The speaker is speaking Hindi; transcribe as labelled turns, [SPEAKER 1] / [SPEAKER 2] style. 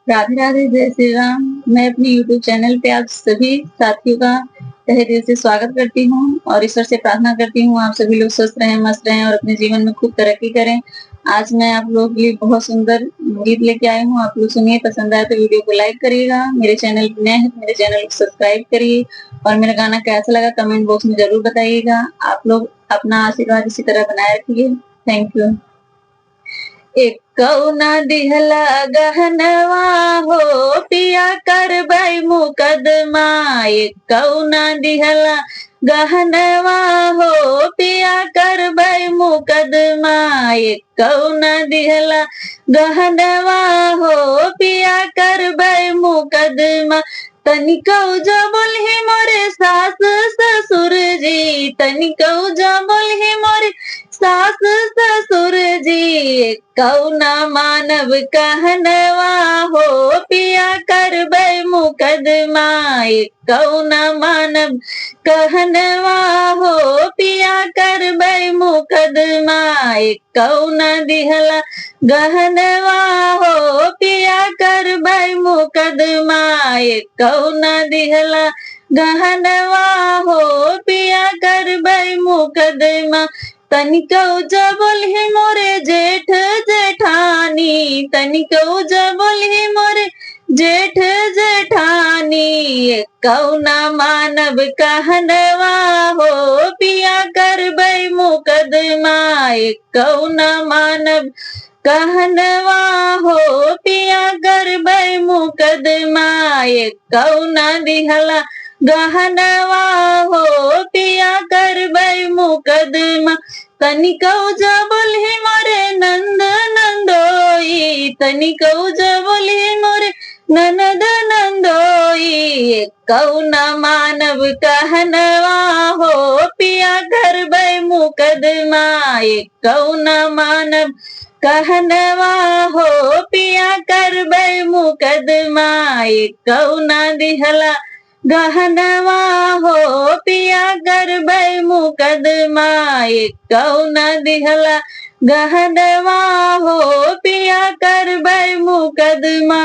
[SPEAKER 1] राधे राधे, जय श्री राम। मैं अपने यूट्यूब चैनल पे आप सभी साथियों का तहे दिल से स्वागत करती हूँ और ईश्वर से प्रार्थना करती हूँ आप सभी लोग स्वस्थ रहें, मस्त रहें और अपने जीवन में खूब तरक्की करें। आज मैं आप लोगों के लिए बहुत सुंदर गीत लेके आई हूँ। आप लोग सुनिए, पसंद आए तो वीडियो को लाइक करिएगा। मेरे चैनल पे नए हैं तो मेरे चैनल को सब्सक्राइब करिए और मेरा गाना कैसा लगा कमेंट बॉक्स में ज़रूर बताइएगा। आप लोग अपना आशीर्वाद इसी तरह बनाए रखिए। Thank you. एक कौना दिहला गहनवा हो पिया करबै मुकदमा। एक कौना दिहला गहनवा हो पिया करबै मुकदमा। एक कौना दिहला गहनवा हो पिया करबै मुकदमा। तनिकौ जबल ही मोरे सास ससुर जी, तनिकौ जबल ही मोरे सास ससुर जी। कौना मानव कहनवा हो पिया करबै मुकदमा। कौना मानव कहनवा हो पिया करबै मुकदमा। कौना दिहला गहनवा हो पिया करबै मुकदमा। कौना दिहला गहनवा हो पिया करबै मुकदमा। तनिकौ जबल ही मोरे जेठ जेठानी, तनिकौ जबल ही मोरे जेठ जेठानी। कौना मानव कहनवा हो पिया करबै मुकदमा। कौना मानव कहनवा हो पिया करबै मुकदमा। कौना दिहला गहनवा हो पिया करबै मुकदमा। तनिकौ जबल ही मोरे नंद नंदोई, तनिकौ जबल ही मोरे ननद नंदोई। कौना मानव कहनवा हो पिया करबै मुकदमा। कौना मानव कहनवा हो पिया करबै मुकदमा। कौना दिहला गहनवा हो पिया करबै मुकदमा। कौना दिहला गहनवा हो पिया करबै मुकदमा।